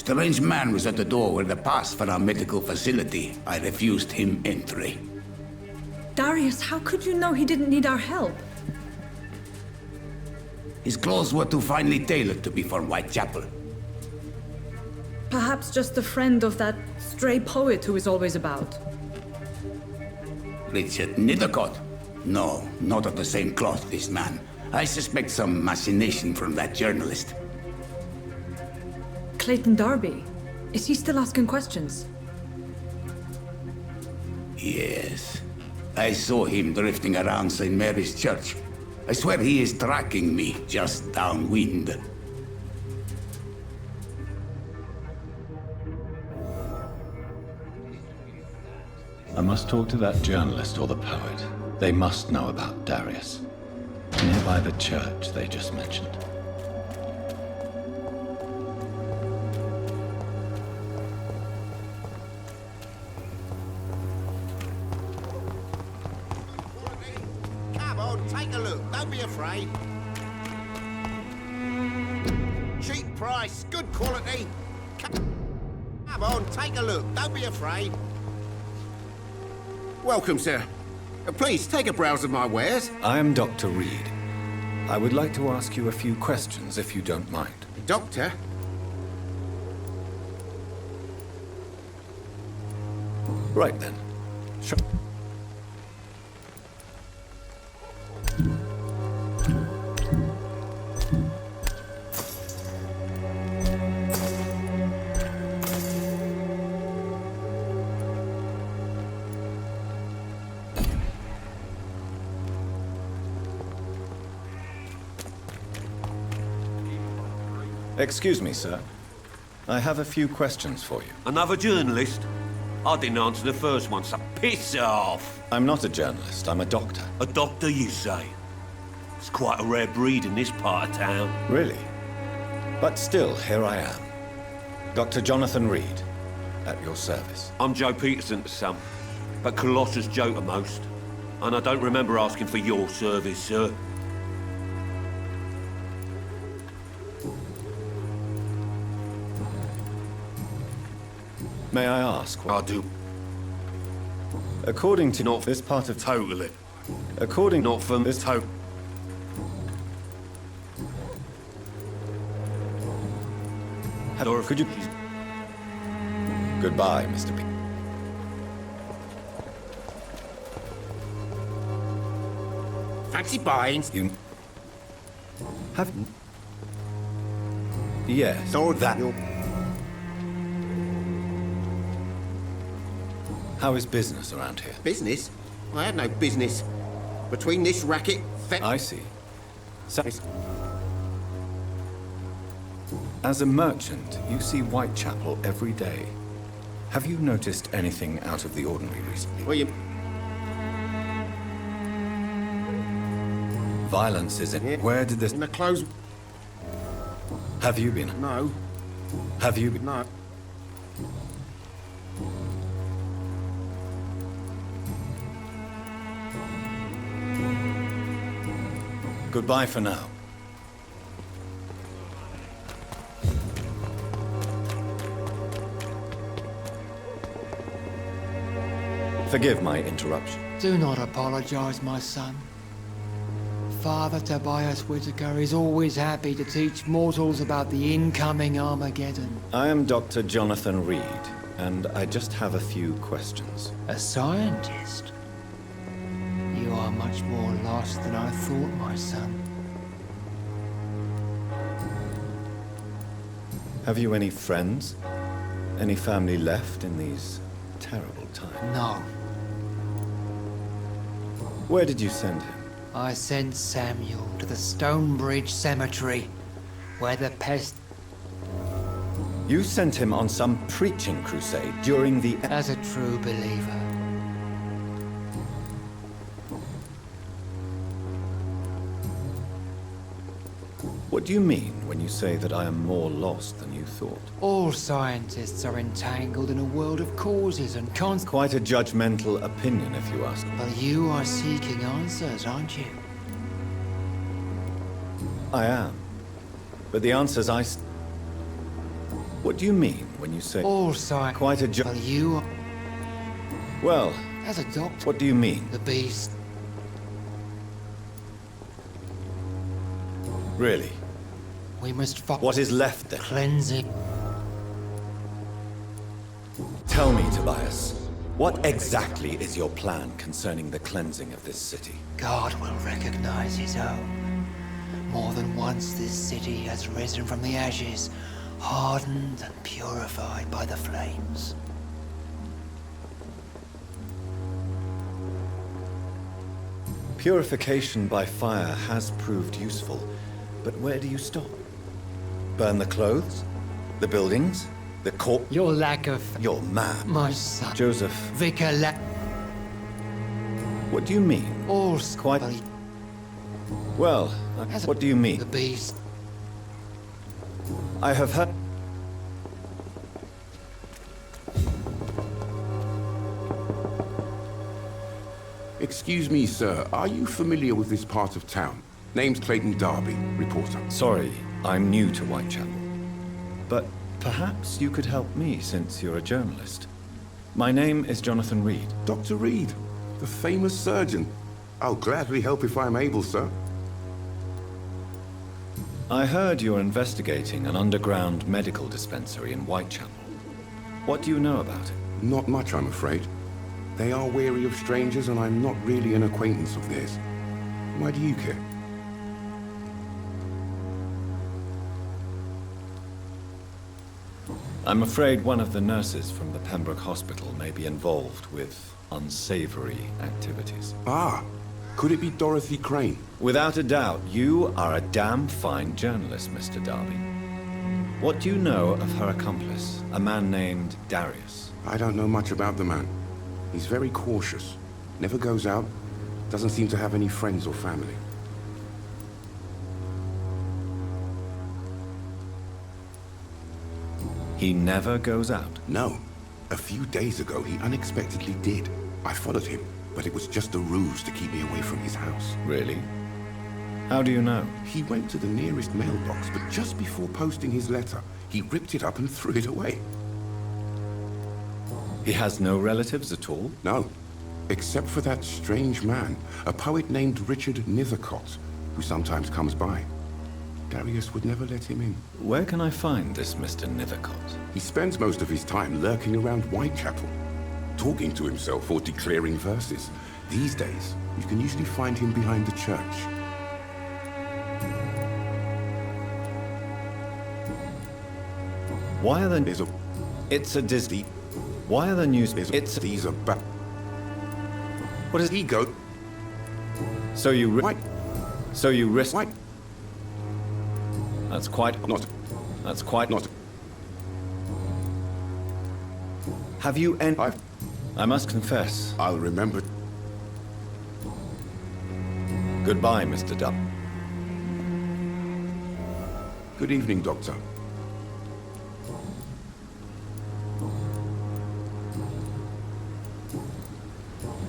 strange man was at the door with a pass for our medical facility. I refused him entry. Darius, how could you know he didn't need our help? His clothes were too finely tailored to be from Whitechapel. Perhaps just a friend of that stray poet who is always about. Richard Nethercott? No, not of the same cloth, this man. I suspect some machination from that journalist. Clayton Darby. Is he still asking questions? Yes. I saw him drifting around St. Mary's Church. I swear he is tracking me just downwind. I must talk to that journalist or the poet. They must know about Darius. Nearby the church they just mentioned. Come on, take a look. Don't be afraid. Cheap price, good quality. Come on, take a look. Don't be afraid. Welcome, sir. Please, take a browse of my wares. I am Dr. Reed. I would like to ask you a few questions, if you don't mind. Doctor? Right then. Sure. Excuse me, sir. I have a few questions for you. Another journalist? I didn't answer the first one, so piss off! I'm not a journalist, I'm a doctor. A doctor, you say? It's quite a rare breed in this part of town. Really? But still, here I am. Dr. Jonathan Reed, at your service. I'm Joe Peterson to some, but Colossus Joe to most. And I don't remember asking for your service, sir. May I ask what... I do. According to Not this part of... Totally. According... Not from this... to... Or could you... Goodbye, Mr. P. Fancy buying? You... Have... Yes, So that... How is business around here? Business? I had no business. Between this racket, I see. So, as a merchant, you see Whitechapel every day. Have you noticed anything out of the ordinary recently? Well, you... Violence is in... Yeah. Where did this... In the clothes... Have you been? No. Have you been? No. Goodbye for now. Forgive my interruption. Do not apologize, my son. Father Tobias Whitaker is always happy to teach mortals about the incoming Armageddon. I am Dr. Jonathan Reed, and I just have a few questions. A scientist? You are much more lost than I thought, my son. Have you any friends? Any family left in these terrible times? No. Where did you send him? I sent Samuel to the Stonebridge Cemetery, where the pest... You sent him on some preaching crusade during the... As a true believer. What do you mean when you say that I am more lost than you thought? All scientists are entangled in a world of causes and consequences. Quite a judgmental opinion, if you ask me. But you are seeking answers, aren't you? I am. But the answers What do you mean when you say... Also, Quite a well, you, Well, as a doctor, what do you mean? the beast. Really? We must fight. What is left then? Cleansing. Tell me, Tobias. What exactly is your plan concerning the cleansing of this city? God will recognize his own. More than once this city has risen from the ashes, hardened and purified by the flames. Purification by fire has proved useful, but where do you stop? Burn the clothes? The buildings? The corp... Your lack of... You're mad. My son. Joseph, Vicar what do you mean? all Quite... Well, what do you mean? The beast. I have heard... Excuse me, sir. Are you familiar with this part of town? Name's Clayton Darby, reporter. Sorry, I'm new to Whitechapel. But perhaps you could help me since you're a journalist. My name is Jonathan Reed. Dr. Reed, the famous surgeon. I'll gladly help if I'm able, sir. I heard you're investigating an underground medical dispensary in Whitechapel. What do you know about it? Not much, I'm afraid. They are wary of strangers, and I'm not really an acquaintance of theirs. Why do you care? I'm afraid one of the nurses from the Pembroke Hospital may be involved with unsavory activities. Ah, could it be Dorothy Crane? Without a doubt, you are a damn fine journalist, Mr. Darby. What do you know of her accomplice, a man named Darius? I don't know much about the man. He's very cautious. Never goes out. Doesn't seem to have any friends or family. He never goes out. No. A few days ago, he unexpectedly did. I followed him, but it was just a ruse to keep me away from his house. Really? How do you know? He went to the nearest mailbox, but just before posting his letter, he ripped it up and threw it away. He has no relatives at all? No. Except for that strange man, a poet named Richard Nithercott, who sometimes comes by. Darius would never let him in. Where can I find this Mr. Nithercott? He spends most of his time lurking around Whitechapel, talking to himself or declaring verses. These days, you can usually find him behind the church. Why are the... There's a... It's a Disney... Why are the news... These are What is... ego. So you... White. So you risk... White. That's quite... Not. That's quite... Not. Have you I must confess. I'll remember. Goodbye, Mr. Dubb. Good evening, Doctor.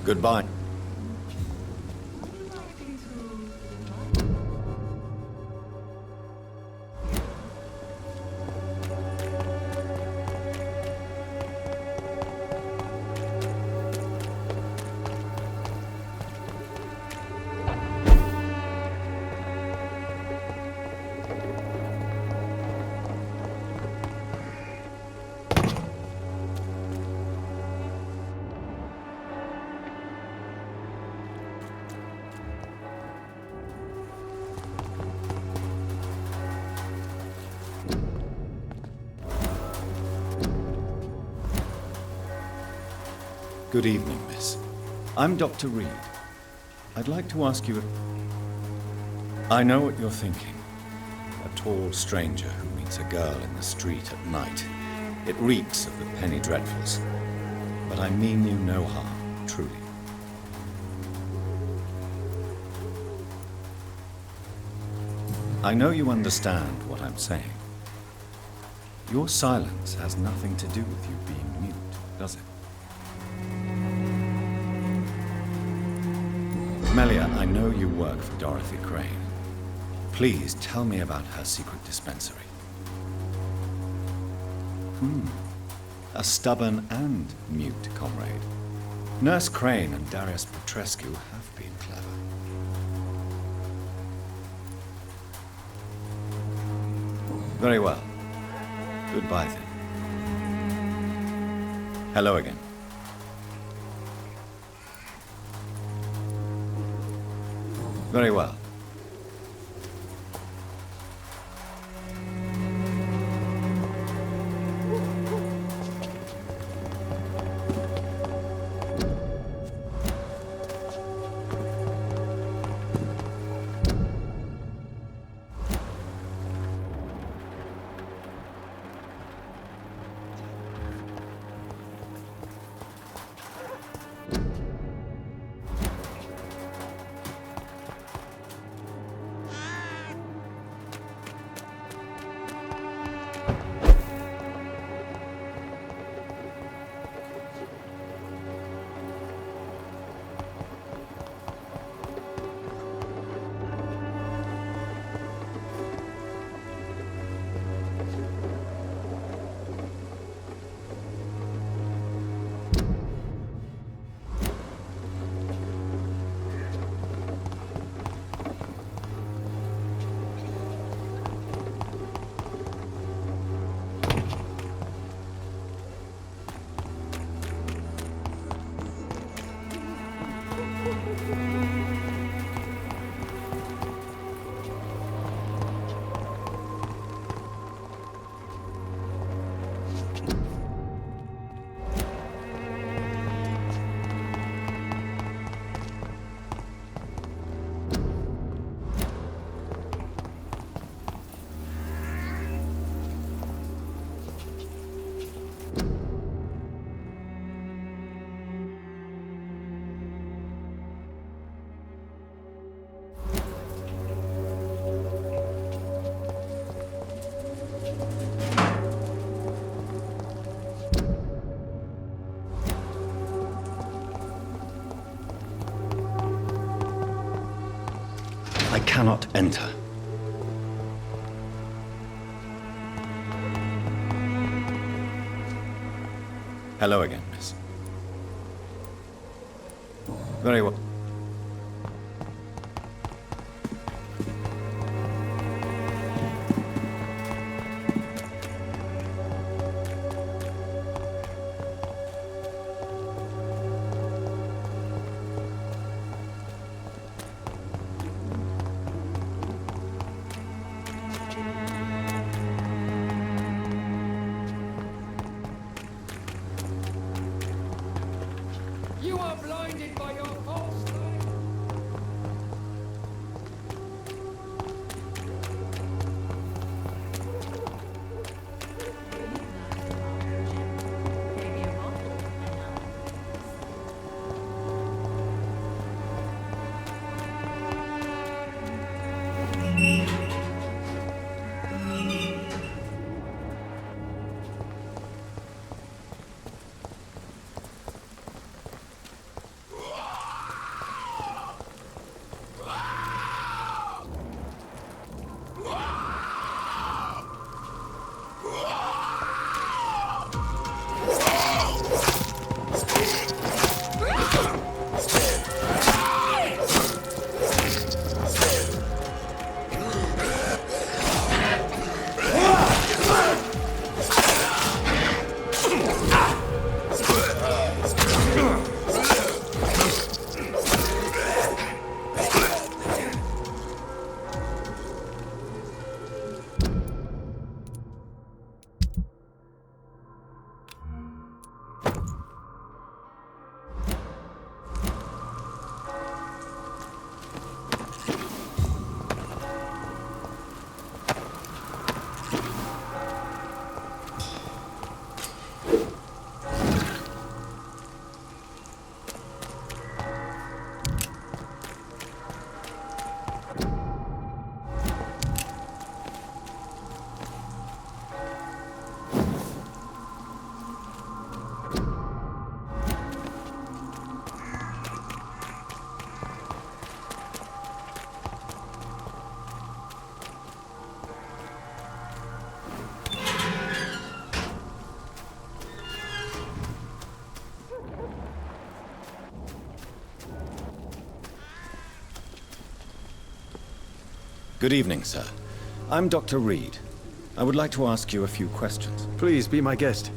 Goodbye. Good evening, miss. I'm Dr. Reed. I'd like to ask you I know what you're thinking. A tall stranger who meets a girl in the street at night. It reeks of the penny dreadfuls. But I mean you no harm, truly. I know you understand what I'm saying. Your silence has nothing to do with you being mute, does it? Melia, I know you work for Dorothy Crane. Please tell me about her secret dispensary. A stubborn and mute comrade. Nurse Crane and Darius Petrescu have been clever. Very well. Goodbye then. Hello again. Very well. I cannot enter. Hello again, miss. Very well. You are blinded by your false light. Good evening, sir. I'm Dr. Reed. I would like to ask you a few questions. Please be my guest.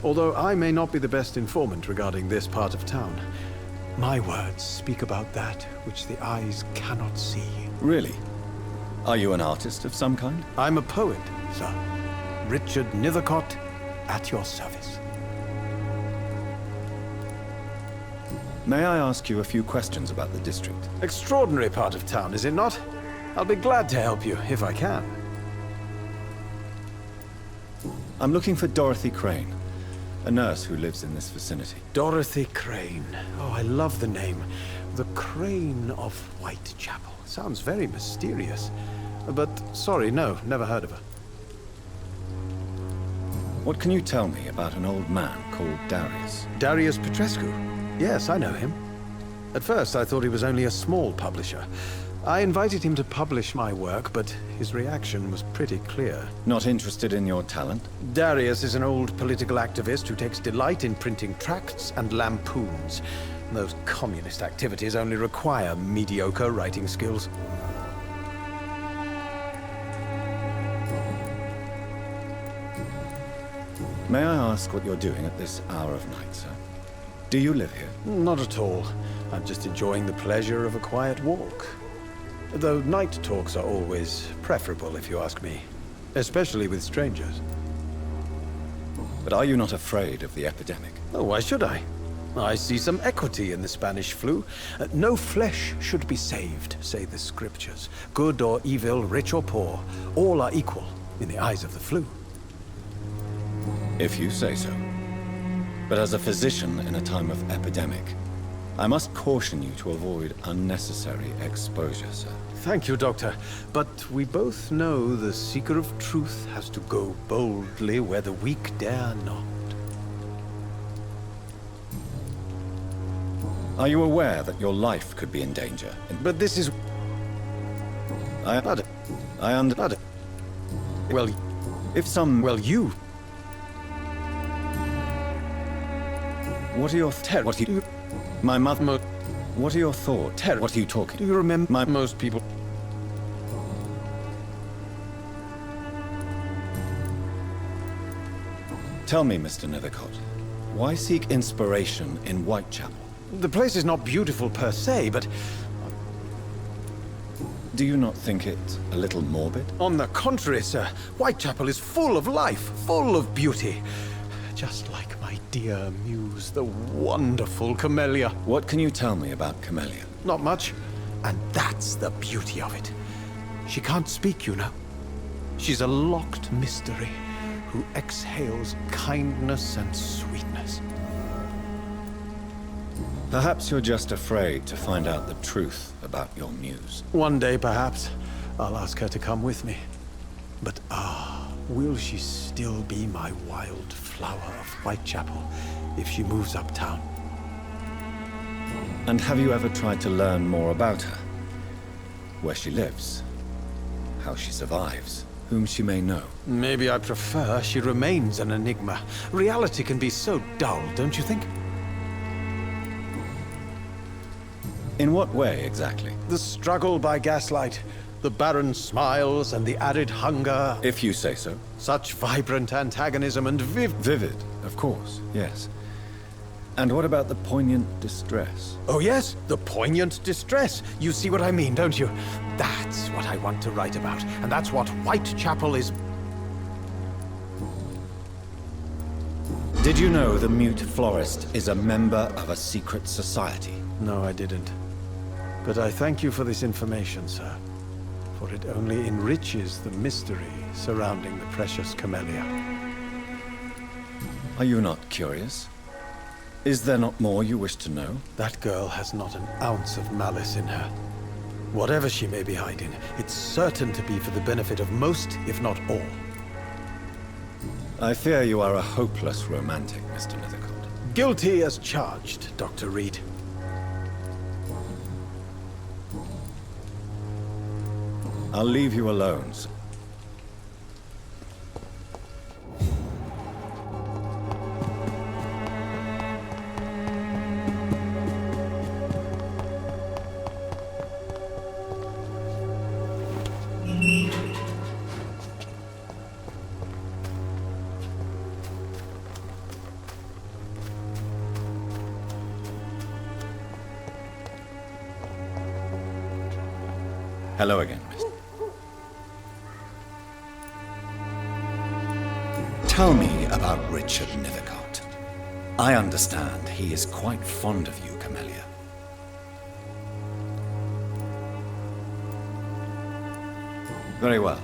Although I may not be the best informant regarding this part of town, my words speak about that which the eyes cannot see. Really? Are you an artist of some kind? I'm a poet, sir. Richard Nethercott, at your service. May I ask you a few questions about the district? Extraordinary part of town, is it not? I'll be glad to help you, if I can. I'm looking for Dorothy Crane, a nurse who lives in this vicinity. Dorothy Crane. Oh, I love the name. The Crane of Whitechapel. Sounds very mysterious. But, sorry, no, never heard of her. What can you tell me about an old man called Darius? Darius Petrescu? Yes, I know him. At first, I thought he was only a small publisher. I invited him to publish my work, but his reaction was pretty clear. Not interested in your talent? Darius is an old political activist who takes delight in printing tracts and lampoons. Those communist activities only require mediocre writing skills. May I ask what you're doing at this hour of night, sir? Do you live here? Not at all. I'm just enjoying the pleasure of a quiet walk. Though night talks are always preferable, if you ask me. Especially with strangers. But are you not afraid of the epidemic? Oh, why should I? I see some equity in the Spanish flu. No flesh should be saved, say the scriptures. Good or evil, rich or poor, all are equal in the eyes of the flu. If you say so. But as a physician in a time of epidemic, I must caution you to avoid unnecessary exposure, sir. Thank you, Doctor. But we both know the seeker of truth has to go boldly where the weak dare not. Are you aware that your life could be in danger? But this is... Well, If some... well, you... What are your... What are you... My mother... What are your thoughts? What are you talking? Do you remember most people? Tell me, Mr. Nethercott, why seek inspiration in Whitechapel? The place is not beautiful per se, but... Do you not think it a little morbid? On the contrary, sir. Whitechapel is full of life, full of beauty. Just like my dear muse, the wonderful Camellia. What can you tell me about Camellia? Not much. And that's the beauty of it. She can't speak, you know. She's a locked mystery who exhales kindness and sweetness. Perhaps you're just afraid to find out the truth about your muse. One day, perhaps, I'll ask her to come with me. But will she still be my wild flower of Whitechapel if she moves uptown? And have you ever tried to learn more about her? Where she lives? How she survives? Whom she may know? Maybe I prefer she remains an enigma. Reality can be so dull, don't you think? In what way, exactly? The struggle by gaslight, the barren smiles and the added hunger. If you say so. Such vibrant antagonism and Vivid, of course, yes. And what about the poignant distress? Oh yes, the poignant distress. You see what I mean, don't you? That's what I want to write about, and that's what Whitechapel is. Did you know the mute florist is a member of a secret society? No, I didn't. But I thank you for this information, sir. For it only enriches the mystery surrounding the precious Camellia. Are you not curious? Is there not more you wish to know? That girl has not an ounce of malice in her. Whatever she may be hiding, it's certain to be for the benefit of most, if not all. I fear you are a hopeless romantic, Mr. Nethercott. Guilty as charged, Dr. Reed. I'll leave you alone, sir. Hello again, miss. Tell me about Richard Nethercott. I understand he is quite fond of you, Camellia. Very well.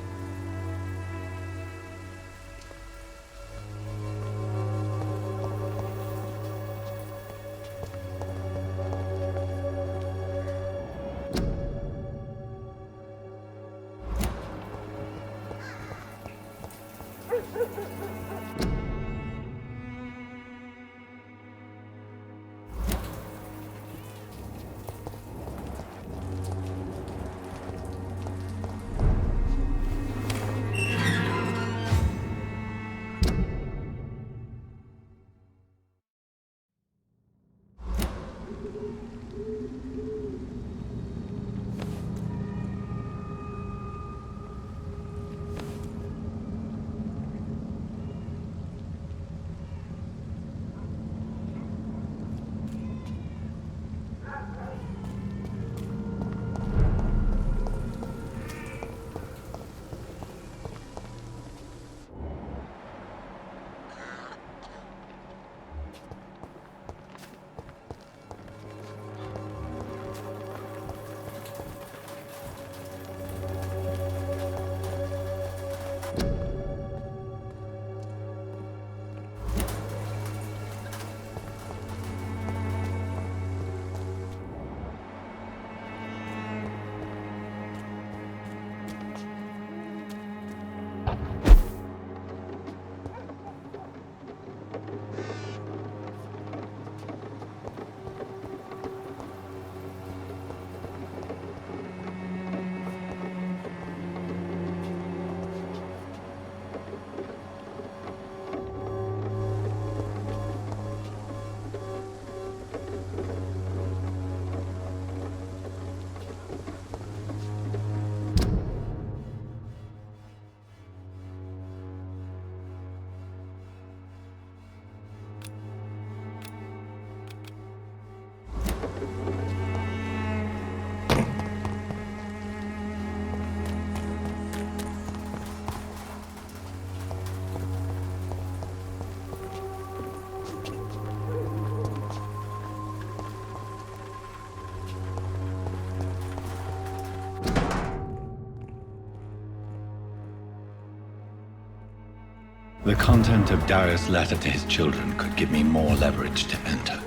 The content of Darius' letter to his children could give me more leverage to enter.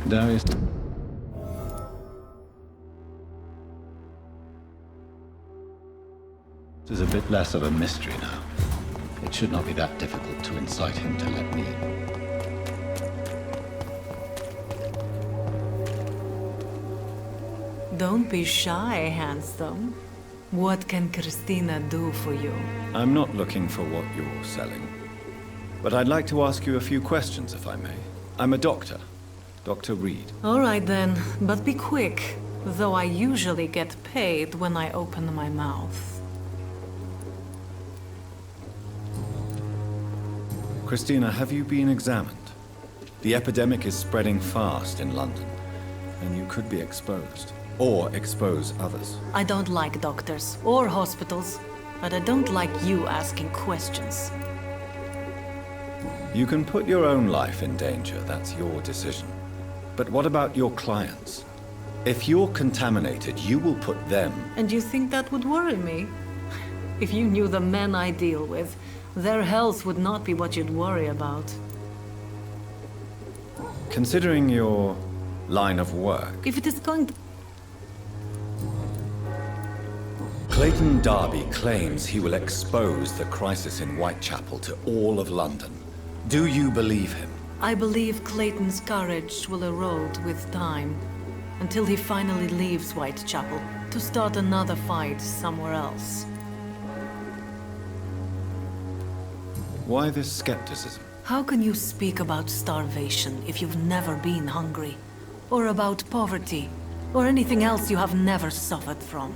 Darius... This is a bit less of a mystery now. It should not be that difficult to incite him to let me in. Don't be shy, handsome. What can Christina do for you? I'm not looking for what you're selling. But I'd like to ask you a few questions, if I may. I'm a doctor. Dr. Reed. All right then, but be quick. Though I usually get paid when I open my mouth. Christina, have you been examined? The epidemic is spreading fast in London, and you could be exposed. Or expose others. I don't like doctors or hospitals, but I don't like you asking questions. You can put your own life in danger, that's your decision. But what about your clients? If you're contaminated, you will put them... And you think that would worry me? If you knew the men I deal with, their health would not be what you'd worry about. Considering your line of work... If it is going to... Clayton Darby claims he will expose the crisis in Whitechapel to all of London. Do you believe him? I believe Clayton's courage will erode with time, until he finally leaves Whitechapel to start another fight somewhere else. Why this skepticism? How can you speak about starvation if you've never been hungry? Or about poverty? Or anything else you have never suffered from?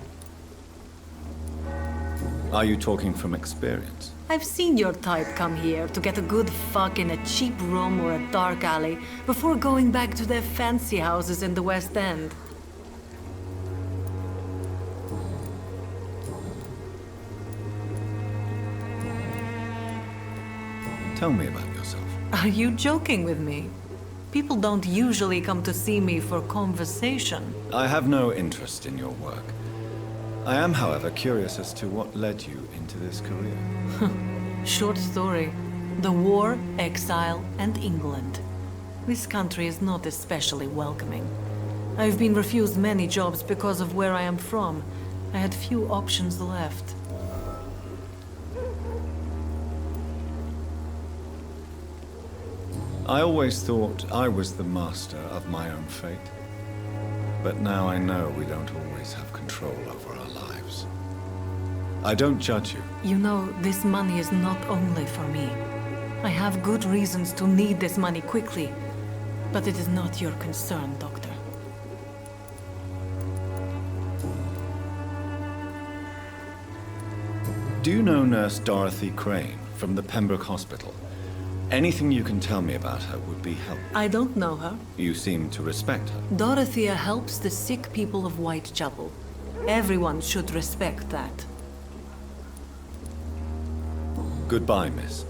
Are you talking from experience? I've seen your type come here to get a good fuck in a cheap room or a dark alley before going back to their fancy houses in the West End. Tell me about yourself. Are you joking with me? People don't usually come to see me for conversation. I have no interest in your work. I am, however, curious as to what led you into this career. Short story. The war, exile, and England. This country is not especially welcoming. I've been refused many jobs because of where I am from. I had few options left. I always thought I was the master of my own fate. But now I know we don't always have control over our lives. I don't judge you. You know, this money is not only for me. I have good reasons to need this money quickly. But it is not your concern, Doctor. Do you know Nurse Dorothy Crane from the Pembroke Hospital? Anything you can tell me about her would be helpful. I don't know her. You seem to respect her. Dorothea helps the sick people of Whitechapel. Everyone should respect that. Goodbye, miss.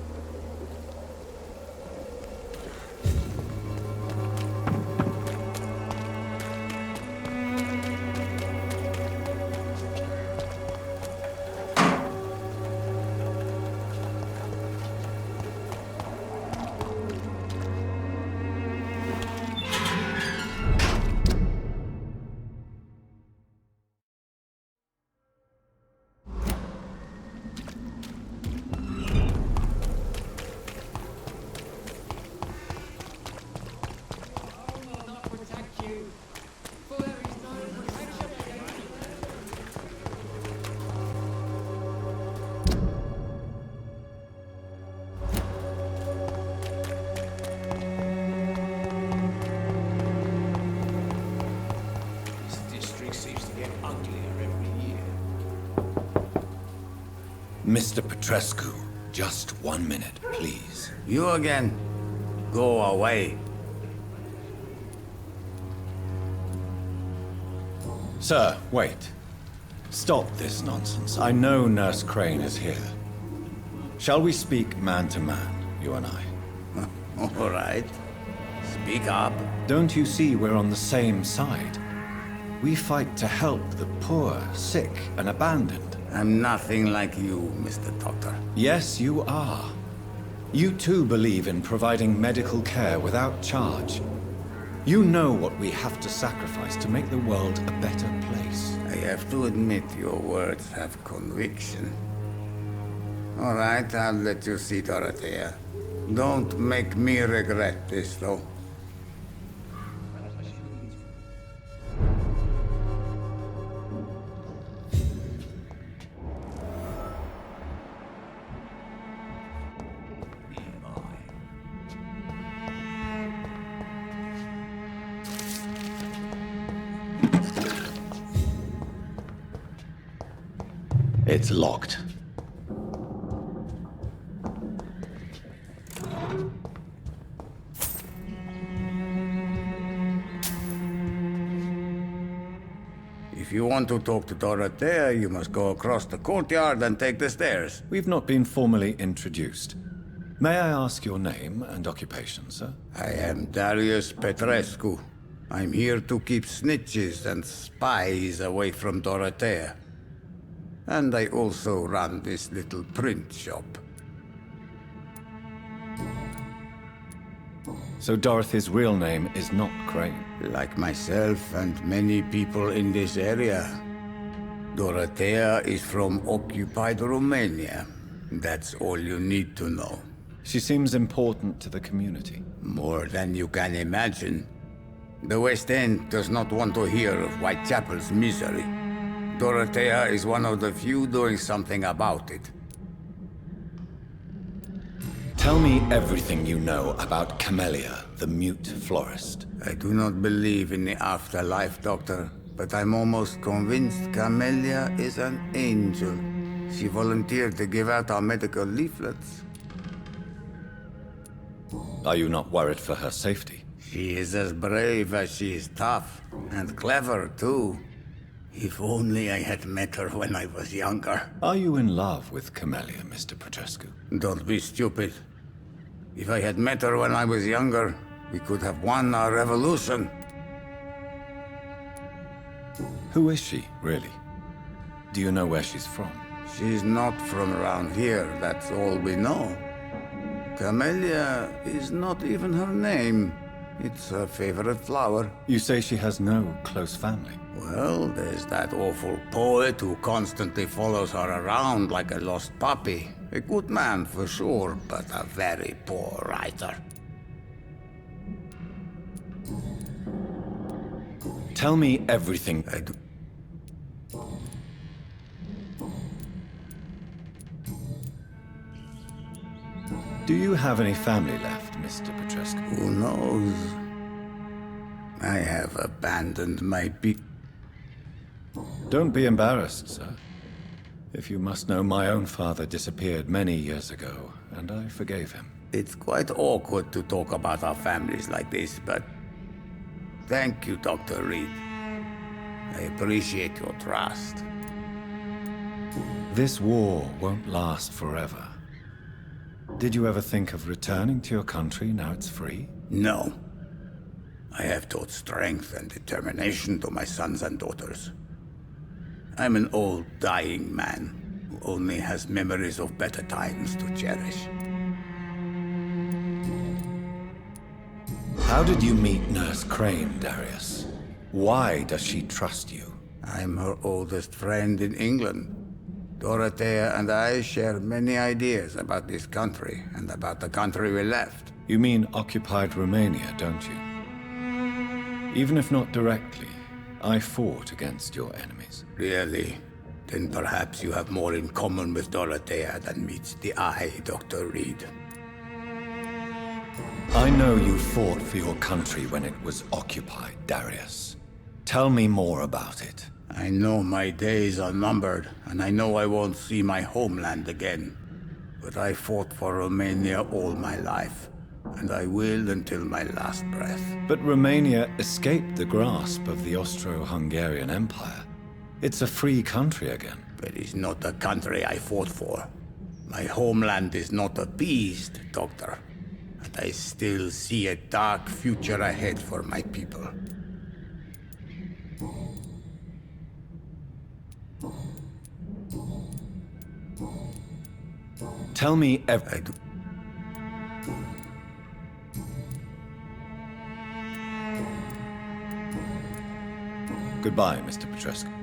Mr. Petrescu, just 1 minute, please. You again? Go away. Sir, wait. Stop this nonsense. I know Nurse Crane is here. Shall we speak man to man, you and I? All right. Speak up. Don't you see we're on the same side? We fight to help the poor, sick, and abandoned. I'm nothing like you, Mr. Doctor. Yes, you are. You too believe in providing medical care without charge. You know what we have to sacrifice to make the world a better place. I have to admit your words have conviction. All right, I'll let you see Dorothea. Don't make me regret this, though. It's locked. If you want to talk to Dorothea, you must go across the courtyard and take the stairs. We've not been formally introduced. May I ask your name and occupation, sir? I am Darius Petrescu. I'm here to keep snitches and spies away from Dorothea. And I also run this little print shop. So Dorothy's real name is not Crane? Like myself and many people in this area. Dorothea is from occupied Romania. That's all you need to know. She seems important to the community. More than you can imagine. The West End does not want to hear of Whitechapel's misery. Dorothea is one of the few doing something about it. Tell me everything you know about Camellia, the mute florist. I do not believe in the afterlife, Doctor, but I'm almost convinced Camellia is an angel. She volunteered to give out our medical leaflets. Are you not worried for her safety? She is as brave as she is tough, and clever, too. If only I had met her when I was younger. Are you in love with Camellia, Mr. Petrescu? Don't be stupid. If I had met her when I was younger, we could have won our revolution. Who is she, really? Do you know where she's from? She's not from around here, that's all we know. Camellia is not even her name. It's her favorite flower. You say she has no close family? Well, there's that awful poet who constantly follows her around like a lost puppy. A good man for sure, but a very poor writer. Tell me everything. I do. Do you have any family left, Mr. Petrescu? Who knows? I have abandoned my Don't be embarrassed, sir. If you must know, my own father disappeared many years ago, and I forgave him. It's quite awkward to talk about our families like this, but thank you, Dr. Reed. I appreciate your trust. This war won't last forever. Did you ever think of returning to your country now it's free? No. I have taught strength and determination to my sons and daughters. I'm an old, dying man who only has memories of better times to cherish. How did you meet Nurse Crane, Darius? Why does she trust you? I'm her oldest friend in England. Dorothea and I share many ideas about this country and about the country we left. You mean occupied Romania, don't you? Even if not directly, I fought against your enemies. Really? Then perhaps you have more in common with Dorothea than meets the eye, Dr. Reed. I know you fought for your country when it was occupied, Darius. Tell me more about it. I know my days are numbered, and I know I won't see my homeland again. But I fought for Romania all my life, and I will until my last breath. But Romania escaped the grasp of the Austro-Hungarian Empire. It's a free country again. But it's not the country I fought for. My homeland is not appeased, Doctor. And I still see a dark future ahead for my people. Tell me I do. Goodbye, Mr. Petrescu.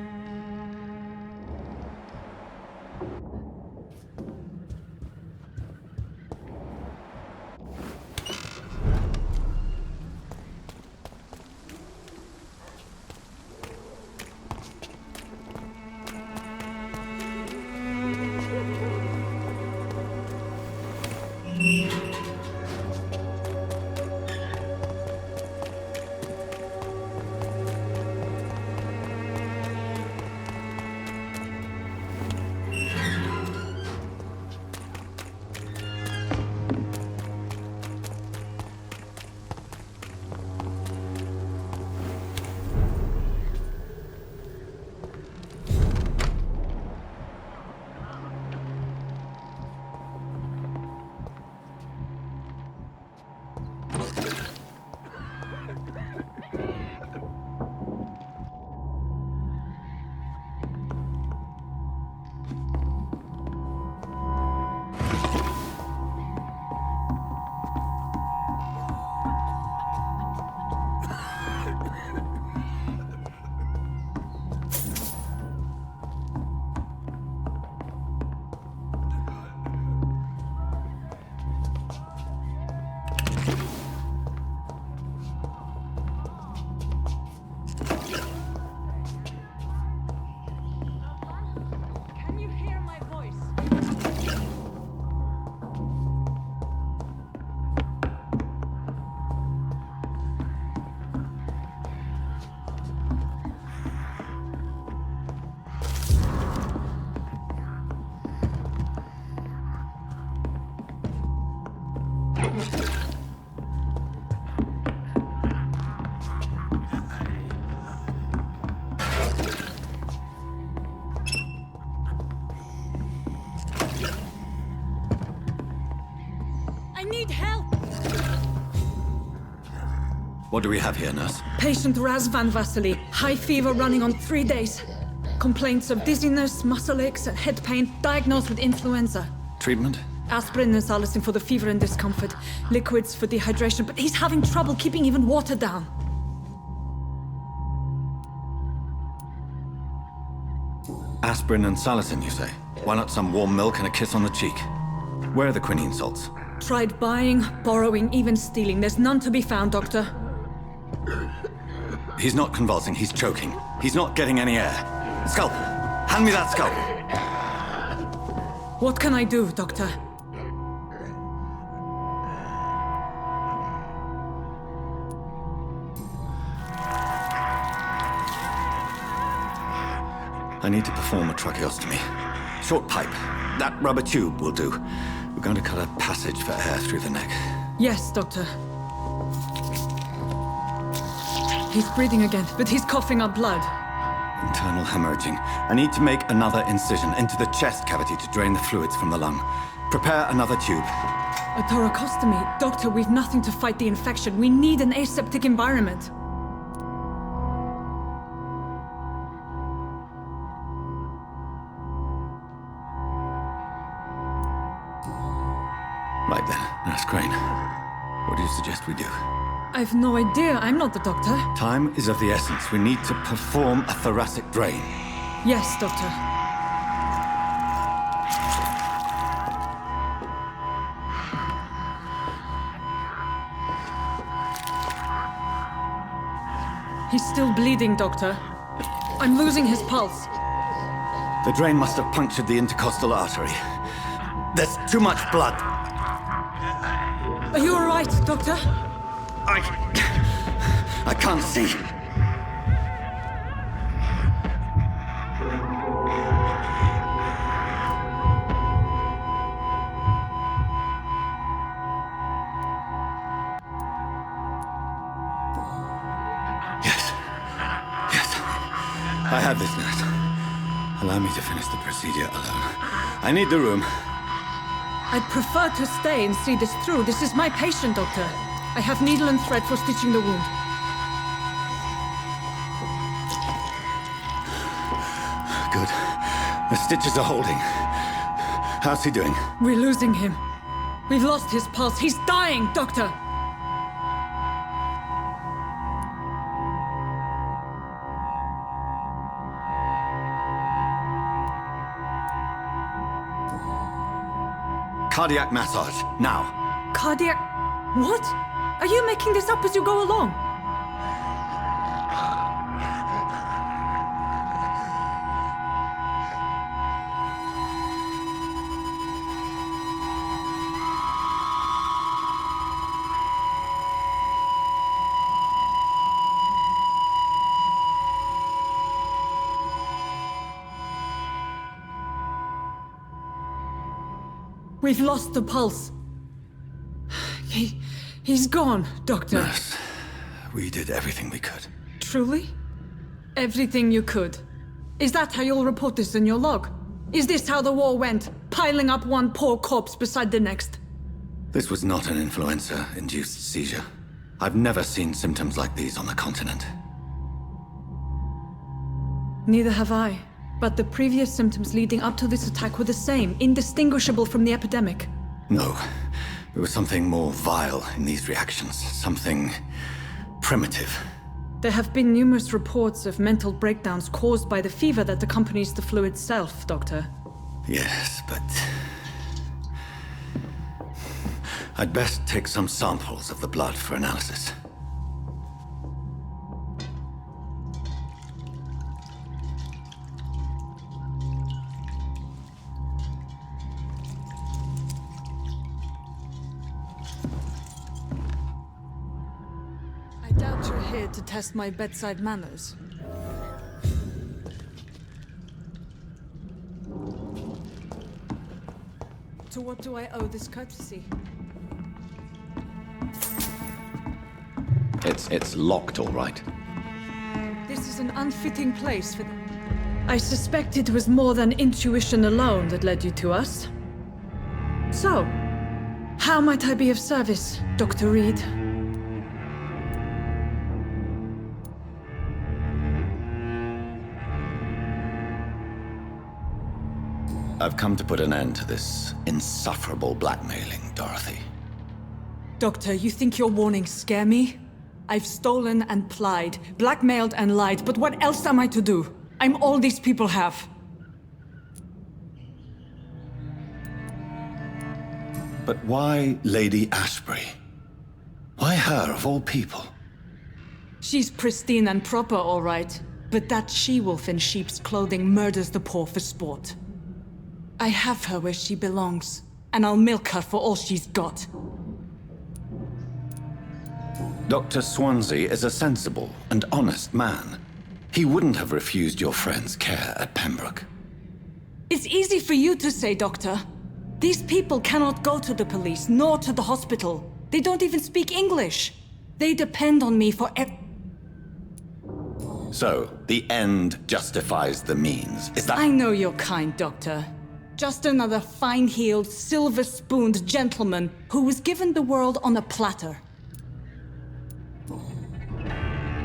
need help! What do we have here, nurse? Patient Raz Van Vasily. High fever running on 3 days. Complaints of dizziness, muscle aches, and head pain. Diagnosed with influenza. Treatment? Aspirin and salicin for the fever and discomfort. Liquids for dehydration, but he's having trouble keeping even water down. Aspirin and salicin, you say? Why not some warm milk and a kiss on the cheek? Where are the quinine salts? Tried buying, borrowing, even stealing. There's none to be found, Doctor. He's not convulsing, he's choking. He's not getting any air. Scalpel! Hand me that scalpel! What can I do, Doctor? I need to perform a tracheostomy. Short pipe. That rubber tube will do. We're going to cut a passage for air through the neck. Yes, Doctor. He's breathing again, but he's coughing up blood. Internal hemorrhaging. I need to make another incision into the chest cavity to drain the fluids from the lung. Prepare another tube. A thoracostomy? Doctor, we've nothing to fight the infection. We need an aseptic environment. Right then, Nurse Crane. What do you suggest we do? I've no idea. I'm not the doctor. Time is of the essence. We need to perform a thoracic drain. Yes, Doctor. He's still bleeding, Doctor. I'm losing his pulse. The drain must have punctured the intercostal artery. There's too much blood. Are you all right, Doctor? I can't see. Yes. I have this, nurse. Allow me to finish the procedure alone. I need the room. I'd prefer to stay and see this through. This is my patient, Doctor. I have needle and thread for stitching the wound. Good. The stitches are holding. How's he doing? We're losing him. We've lost his pulse. He's dying, Doctor! Cardiac massage, now. Cardiac... What? Are you making this up as you go along? We've lost the pulse. He's gone, Doctor. Nurse, we did everything we could. Truly? Everything you could. Is that how you'll report this in your log? Is this how the war went? Piling up one poor corpse beside the next? This was not an influenza-induced seizure. I've never seen symptoms like these on the continent. Neither have I. But the previous symptoms leading up to this attack were the same, indistinguishable from the epidemic. No. There was something more vile in these reactions. Something primitive. There have been numerous reports of mental breakdowns caused by the fever that accompanies the flu itself, Doctor. Yes, but... I'd best take some samples of the blood for analysis. I doubt you're here to test my bedside manners. To what do I owe this courtesy? It's locked, all right. This is an unfitting place for them. I suspect it was more than intuition alone that led you to us. So, How might I be of service, Dr. Reed? I've come to put an end to this insufferable blackmailing, Dorothy. Doctor, you think your warnings scare me? I've stolen and plied, blackmailed and lied, but what else am I to do? I'm all these people have. But why Lady Ashbury? Why her, of all people? She's pristine and proper, all right. But that she-wolf in sheep's clothing murders the poor for sport. I have her where she belongs, and I'll milk her for all she's got. Dr. Swansea is a sensible and honest man. He wouldn't have refused your friend's care at Pembroke. It's easy for you to say, Doctor. These people cannot go to the police, nor to the hospital. They don't even speak English. They depend on me for So, the end justifies the means. Is that— I know you're kind, Doctor. Just another fine-heeled, silver-spooned gentleman who was given the world on a platter.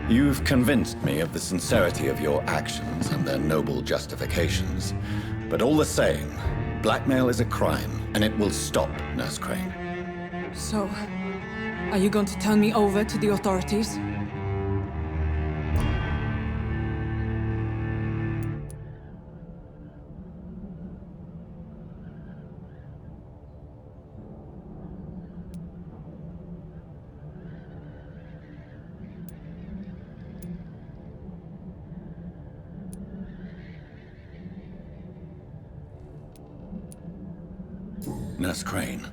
You've convinced me of the sincerity of your actions and their noble justifications. But all the same, blackmail is a crime, and it will stop, Nurse Crane. So, are you going to turn me over to the authorities? Nurse Crane,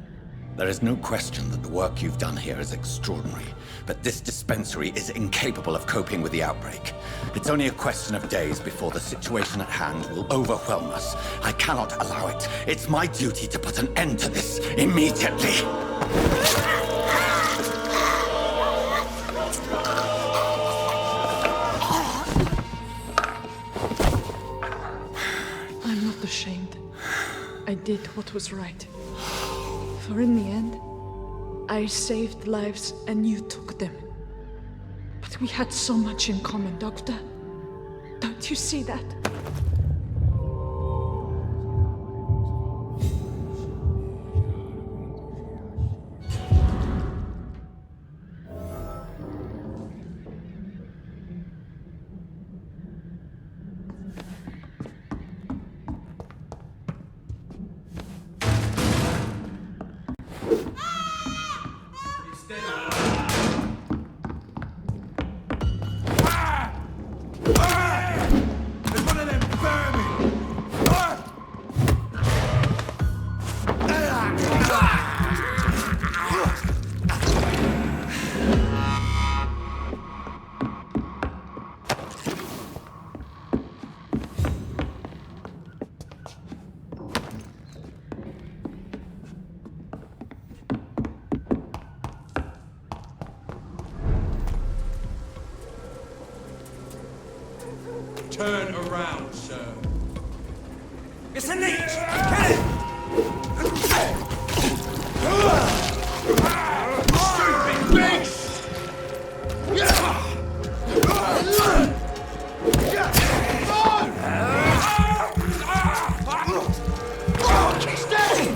there is no question that the work you've done here is extraordinary, but this dispensary is incapable of coping with the outbreak. It's only a question of days before the situation at hand will overwhelm us. I cannot allow it. It's my duty to put an end to this immediately. I'm not ashamed. I did what was right. For in the end, I saved lives and you took them. But we had so much in common, Doctor. Don't you see that? Turn around, sir. It's a leech! Get it! Stupid beast! Stay!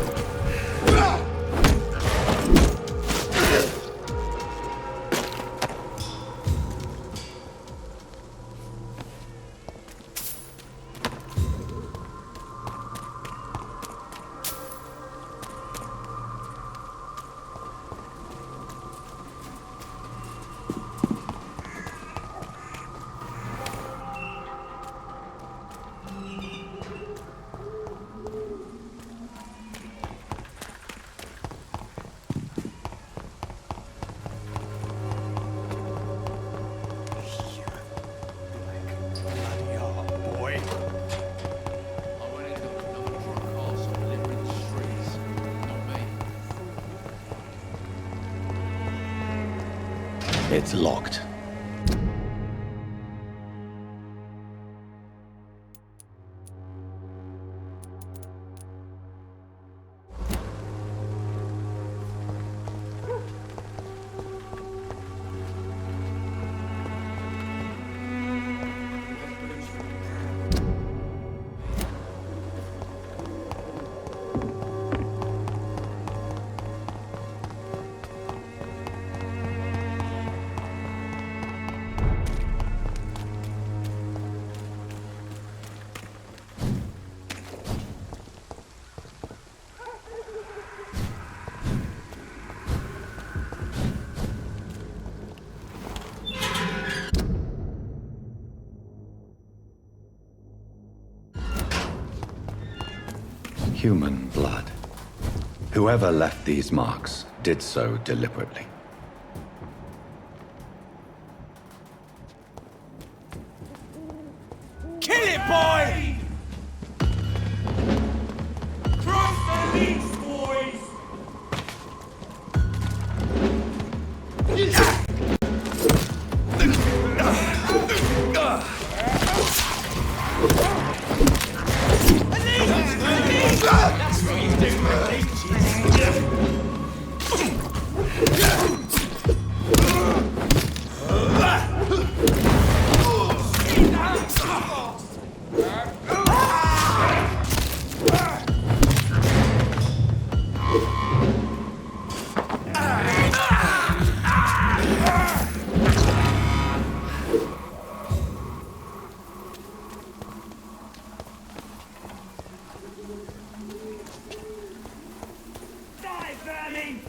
It's locked. Human blood. Whoever left these marks did so deliberately. Kill it, boy! Cross the links, boys! That's what you do, really. Die, vermin!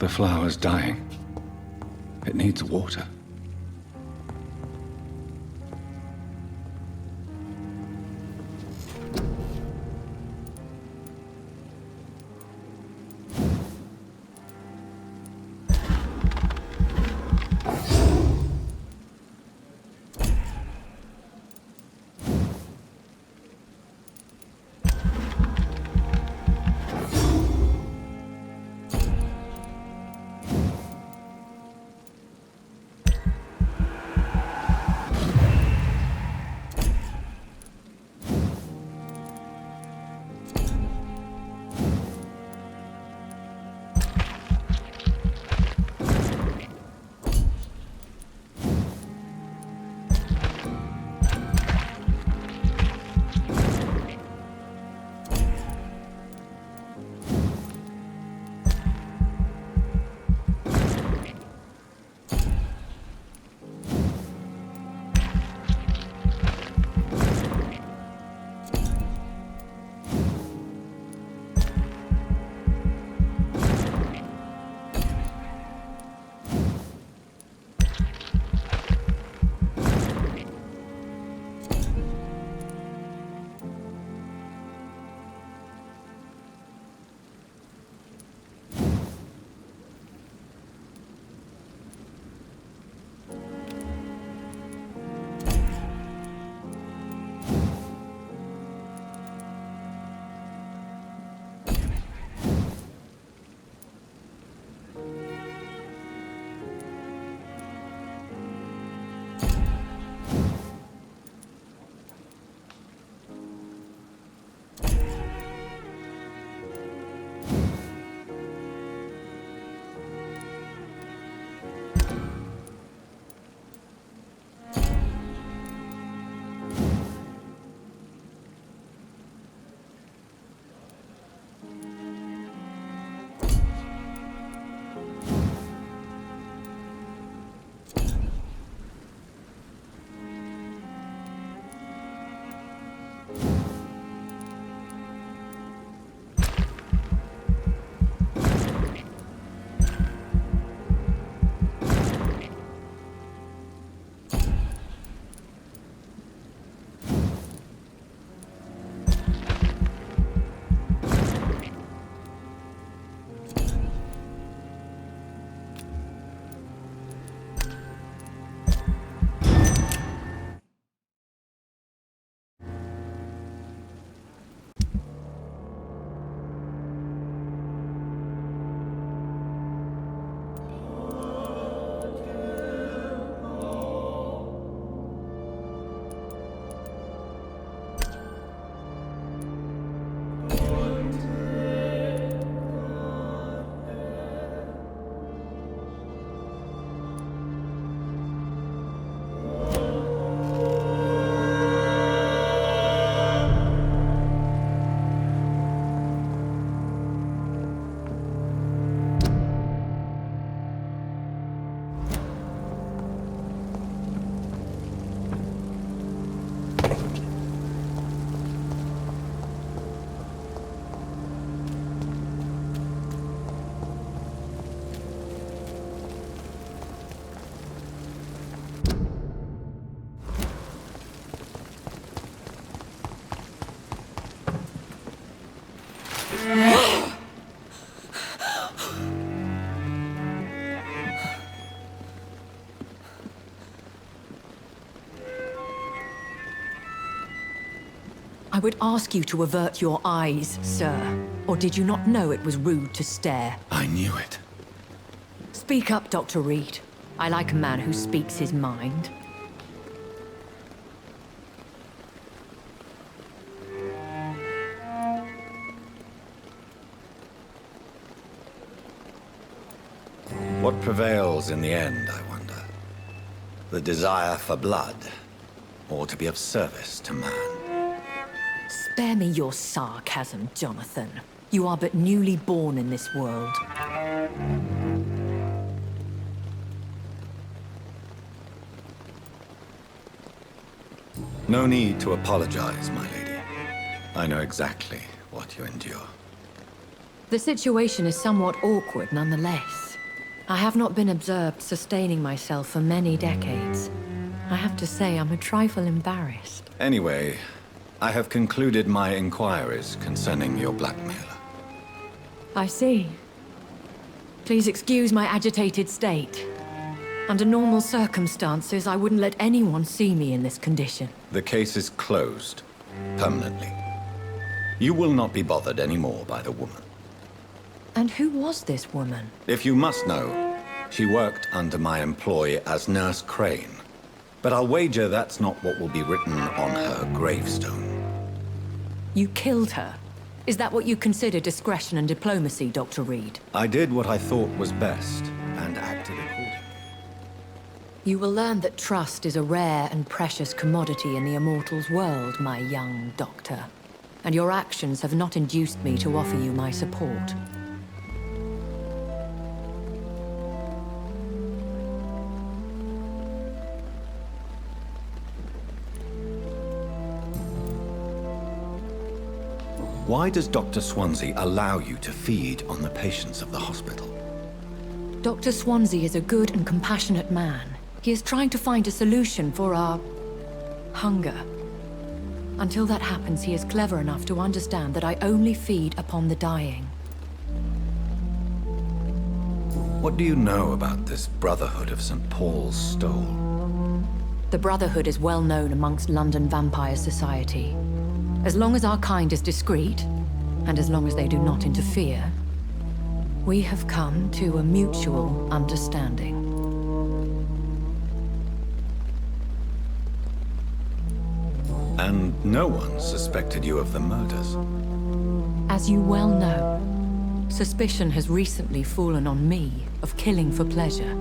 The flower's dying. It needs water. I would ask you to avert your eyes, sir. Or did you not know it was rude to stare? I knew it. Speak up, Dr. Reed. I like a man who speaks his mind. What prevails in the end, I wonder? The desire for blood, or to be of service to man? Spare me your sarcasm, Jonathan. You are but newly born in this world. No need to apologize, my lady. I know exactly what you endure. The situation is somewhat awkward nonetheless. I have not been observed sustaining myself for many decades. I have to say I'm a trifle embarrassed. Anyway, I have concluded my inquiries concerning your blackmailer. I see. Please excuse my agitated state. Under normal circumstances, I wouldn't let anyone see me in this condition. The case is closed. Permanently. You will not be bothered anymore by the woman. And who was this woman? If you must know, she worked under my employ as Nurse Crane. But I'll wager that's not what will be written on her gravestone. You killed her? Is that what you consider discretion and diplomacy, Dr. Reed? I did what I thought was best, and acted accordingly. You will learn that trust is a rare and precious commodity in the Immortals' world, my young doctor. And your actions have not induced me to offer you my support. Why does Dr. Swansea allow you to feed on the patients of the hospital? Dr. Swansea is a good and compassionate man. He is trying to find a solution for our hunger. Until that happens, he is clever enough to understand that I only feed upon the dying. What do you know about this Brotherhood of St. Paul's Stole? The Brotherhood is well known amongst London Vampire Society. As long as our kind is discreet, and as long as they do not interfere, we have come to a mutual understanding. And no one suspected you of the murders? As you well know, suspicion has recently fallen on me of killing for pleasure.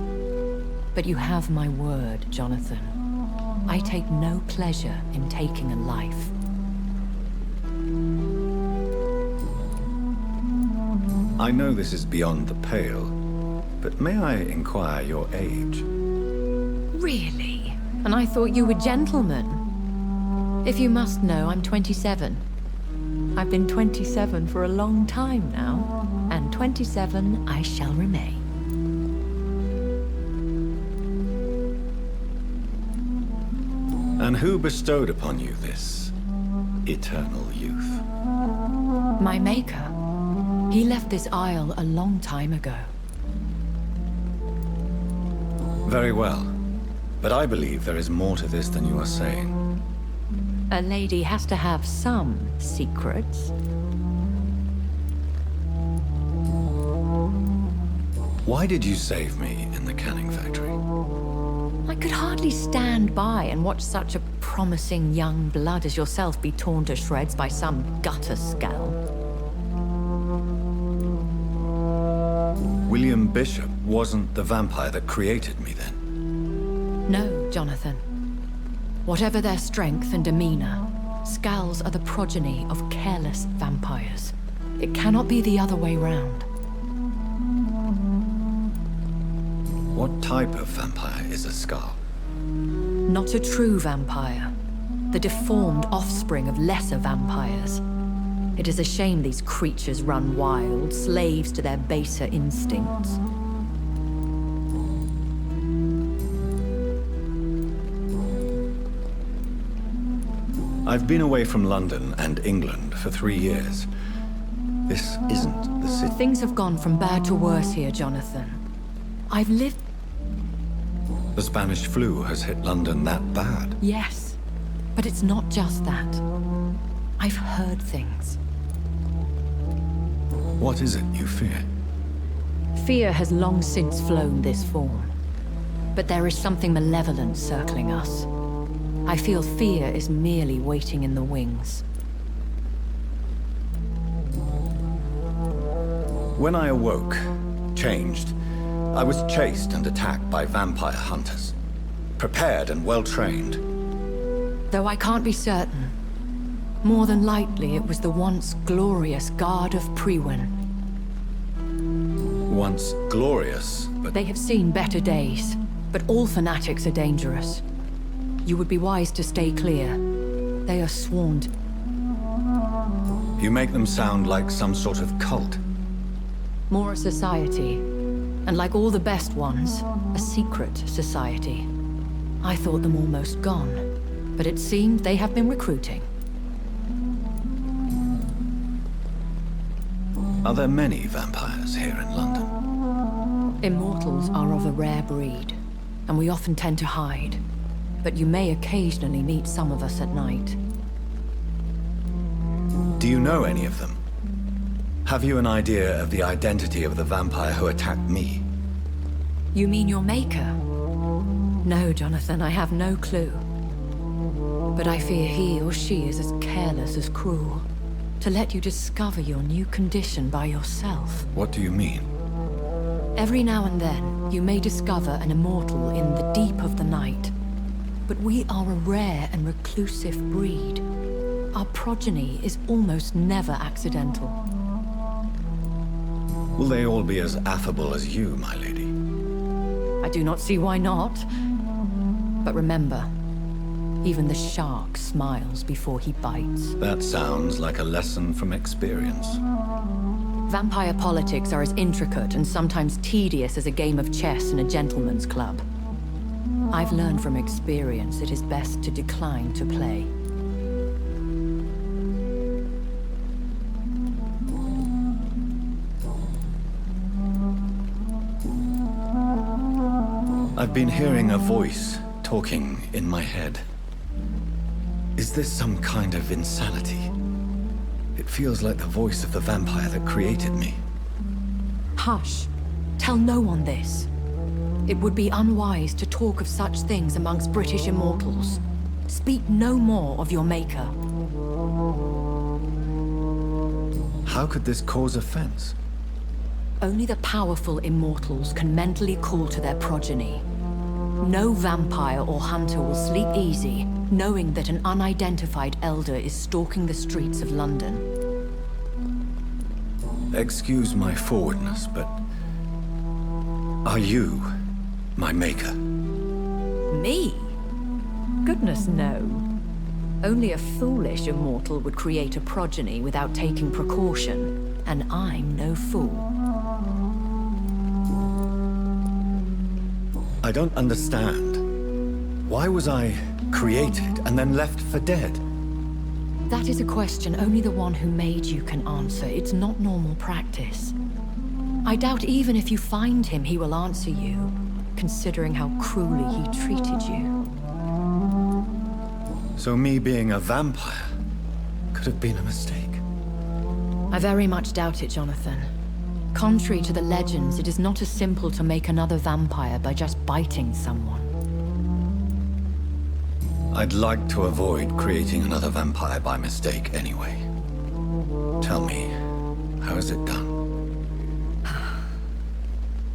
But you have my word, Jonathan. I take no pleasure in taking a life. I know this is beyond the pale, but may I inquire your age? Really? And I thought you were gentlemen. If you must know, I'm 27. I've been 27 for a long time now, and 27 I shall remain. And who bestowed upon you this eternal youth? My maker. He left this isle a long time ago. Very well. But I believe there is more to this than you are saying. A lady has to have some secrets. Why did you save me in the canning factory? I could hardly stand by and watch such a promising young blood as yourself be torn to shreds by some gutter scowl. William Bishop wasn't the vampire that created me then? No, Jonathan. Whatever their strength and demeanor, Scowls are the progeny of careless vampires. It cannot be the other way round. What type of vampire is a Scowl? Not a true vampire. The deformed offspring of lesser vampires. It is a shame these creatures run wild, slaves to their baser instincts. I've been away from London and England for 3 years. This isn't the city. Things have gone from bad to worse here, Jonathan. I've lived... The Spanish flu has hit London that bad. Yes, but it's not just that. I've heard things. What is it you fear? Fear has long since flown this form. But there is something malevolent circling us. I feel fear is merely waiting in the wings. When I awoke, changed, I was chased and attacked by vampire hunters. Prepared and well-trained. Though I can't be certain, more than likely it was the once glorious Guard of Priwen. Once glorious, but... They have seen better days, but all fanatics are dangerous. You would be wise to stay clear. They are sworn to... You make them sound like some sort of cult. More a society. And like all the best ones, a secret society. I thought them almost gone, but it seemed they have been recruiting. Are there many vampires here in London? Immortals are of a rare breed, and we often tend to hide. But you may occasionally meet some of us at night. Do you know any of them? Have you an idea of the identity of the vampire who attacked me? You mean your maker? No, Jonathan, I have no clue. But I fear he or she is as careless as cruel. To let you discover your new condition by yourself. What do you mean? Every now and then, you may discover an immortal in the deep of the night. But we are a rare and reclusive breed. Our progeny is almost never accidental. Will they all be as affable as you, my lady? I do not see why not. But remember, even the shark smiles before he bites. That sounds like a lesson from experience. Vampire politics are as intricate and sometimes tedious as a game of chess in a gentleman's club. I've learned from experience it is best to decline to play. I've been hearing a voice talking in my head. Is this some kind of insanity? It feels like the voice of the vampire that created me. Hush. Tell no one this. It would be unwise to talk of such things amongst British immortals. Speak no more of your maker. How could this cause offense? Only the powerful immortals can mentally call to their progeny. No vampire or hunter will sleep easy, knowing that an unidentified elder is stalking the streets of London. Excuse my forwardness, but... are you my maker? Me? Goodness, no. Only a foolish immortal would create a progeny without taking precaution, and I'm no fool. I don't understand. Why was I created and then left for dead? That is a question only the one who made you can answer. It's not normal practice. I doubt even if you find him, he will answer you, considering how cruelly he treated you. So me being a vampire could have been a mistake. I very much doubt it, Jonathan. Contrary to the legends, it is not as simple to make another vampire by just biting someone. I'd like to avoid creating another vampire by mistake anyway. Tell me, how is it done?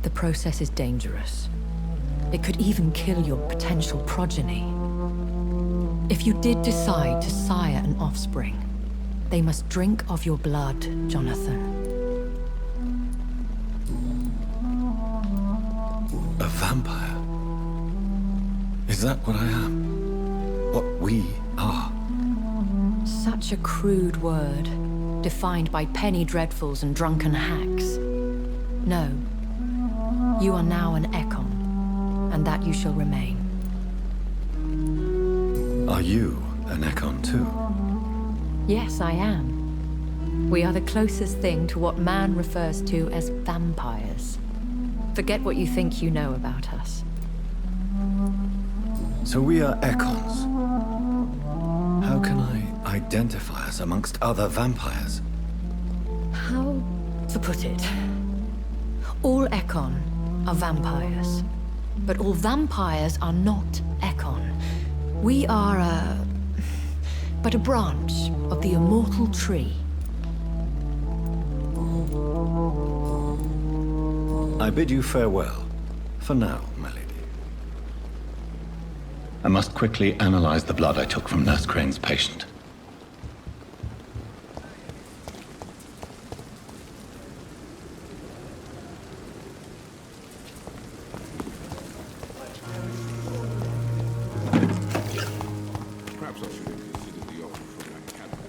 The process is dangerous. It could even kill your potential progeny. If you did decide to sire an offspring, they must drink of your blood, Jonathan. A vampire? Is that what I am? What we are? Such a crude word, defined by penny dreadfuls and drunken hacks. No. You are now an Ekon, and that you shall remain. Are you an Ekon too? Yes, I am. We are the closest thing to what man refers to as vampires. Forget what you think you know about us. So we are Ekons. How can I identify us amongst other vampires? How to put it? All Ekon are vampires. But all vampires are not Ekon. We are but a branch of the immortal tree. I bid you farewell. For now, my lady. I must quickly analyze the blood I took from Nurse Crane's patient. Perhaps I should have considered the offer from that cabin.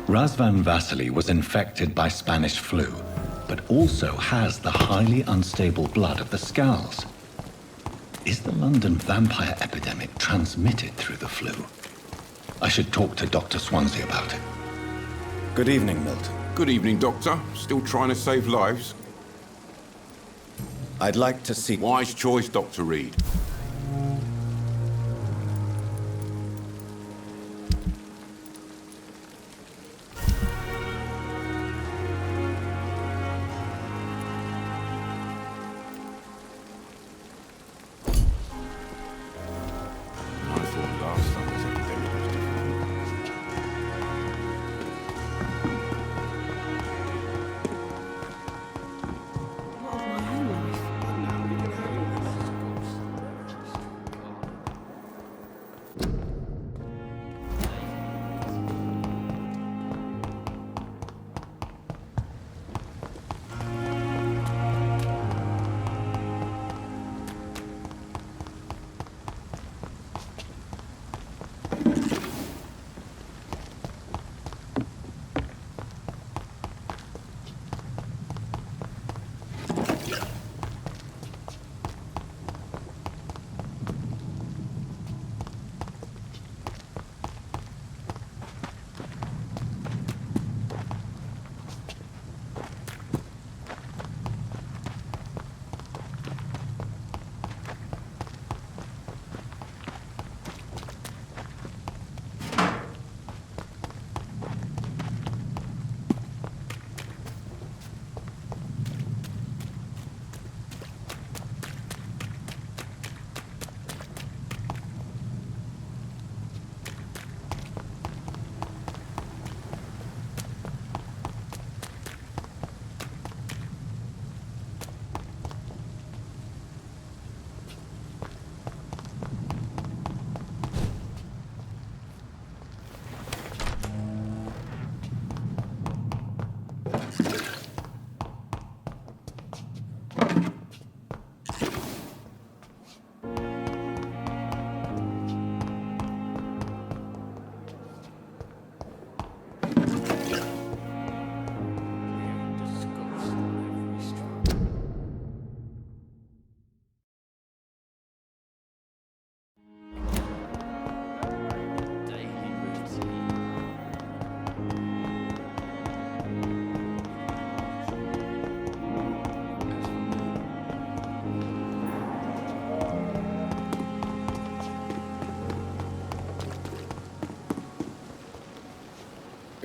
Razvan Vasily was infected by Spanish flu, but also has the highly unstable blood of the Skulls. Is the London vampire epidemic transmitted through the flu? I should talk to Dr. Swansea about it. Good evening, Milton. Good evening, Doctor. Still trying to save lives? I'd like to see... Wise choice, Dr. Reed.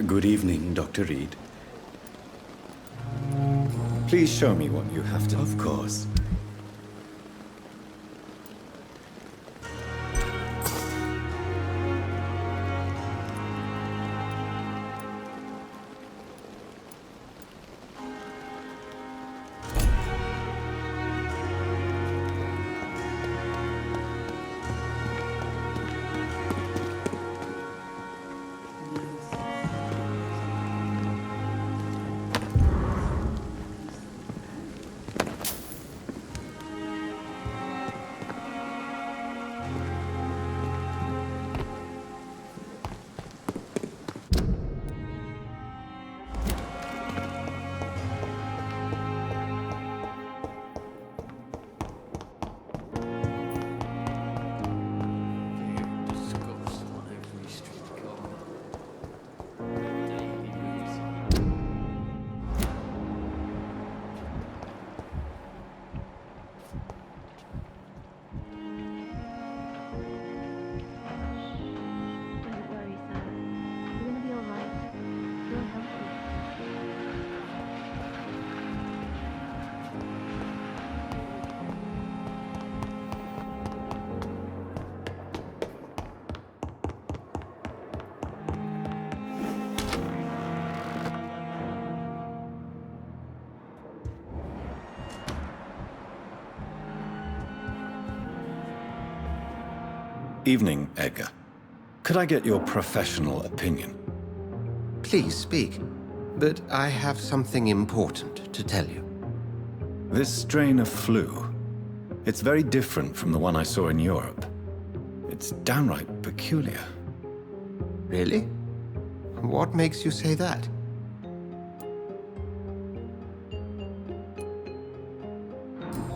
Good evening, Dr. Reed. Please show me what you have to... Of course. Evening, Edgar. Could I get your professional opinion? Please speak, but I have something important to tell you. This strain of flu, it's very different from the one I saw in Europe. It's downright peculiar. Really? What makes you say that?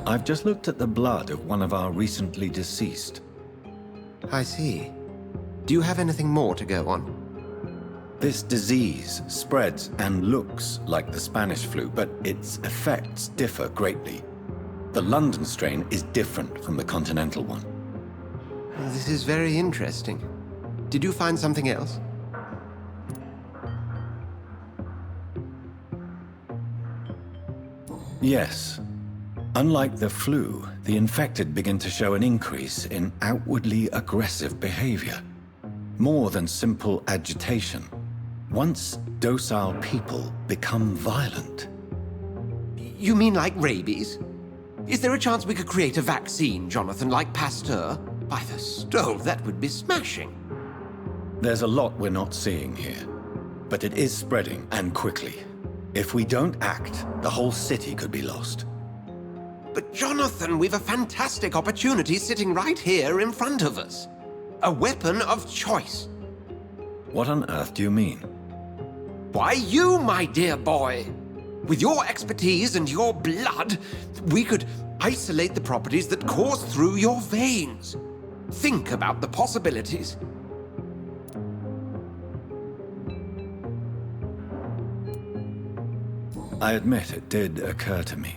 I've just looked at the blood of one of our recently deceased. I see. Do you have anything more to go on? This disease spreads and looks like the Spanish flu, but its effects differ greatly. The London strain is different from the continental one. This is very interesting. Did you find something else? Yes. Unlike the flu, the infected begin to show an increase in outwardly aggressive behavior. More than simple agitation. Once docile people become violent. You mean like rabies? Is there a chance we could create a vaccine, Jonathan, like Pasteur? By the stove, that would be smashing. There's a lot we're not seeing here. But it is spreading, and quickly. If we don't act, the whole city could be lost. But Jonathan, we've a fantastic opportunity sitting right here in front of us. A weapon of choice. What on earth do you mean? Why, you, my dear boy. With your expertise and your blood, we could isolate the properties that course through your veins. Think about the possibilities. I admit it did occur to me.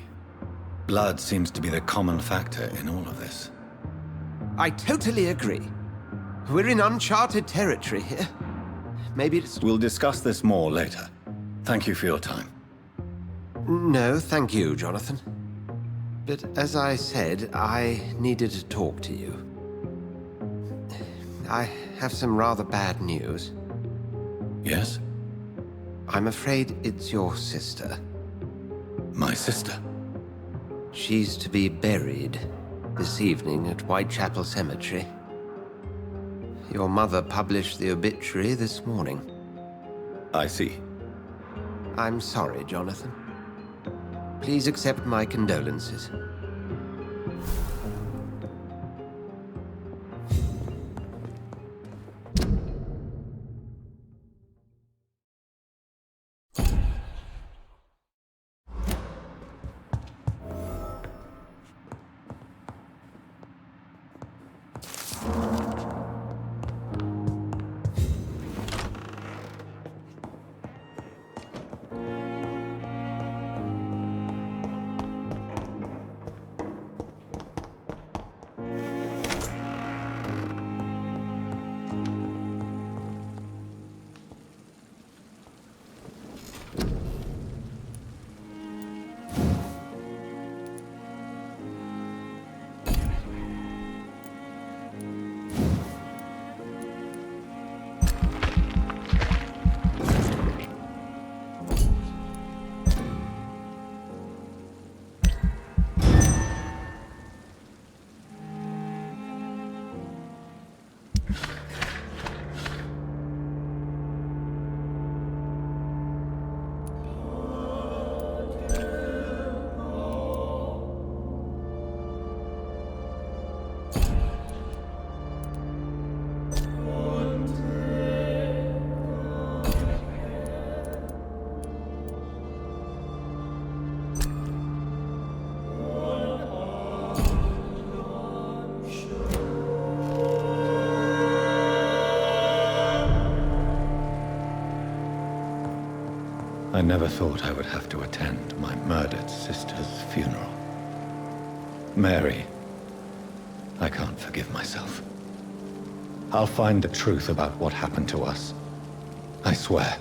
Blood seems to be the common factor in all of this. I totally agree. We're in uncharted territory here. Maybe it's... We'll discuss this more later. Thank you for your time. No, thank you, Jonathan. But as I said, I needed to talk to you. I have some rather bad news. Yes? I'm afraid it's your sister. My sister? She's to be buried this evening at Whitechapel Cemetery. Your mother published the obituary this morning. I see. I'm sorry, Jonathan. Please accept my condolences. I never thought I would have to attend my murdered sister's funeral. Mary, I can't forgive myself. I'll find the truth about what happened to us. I swear.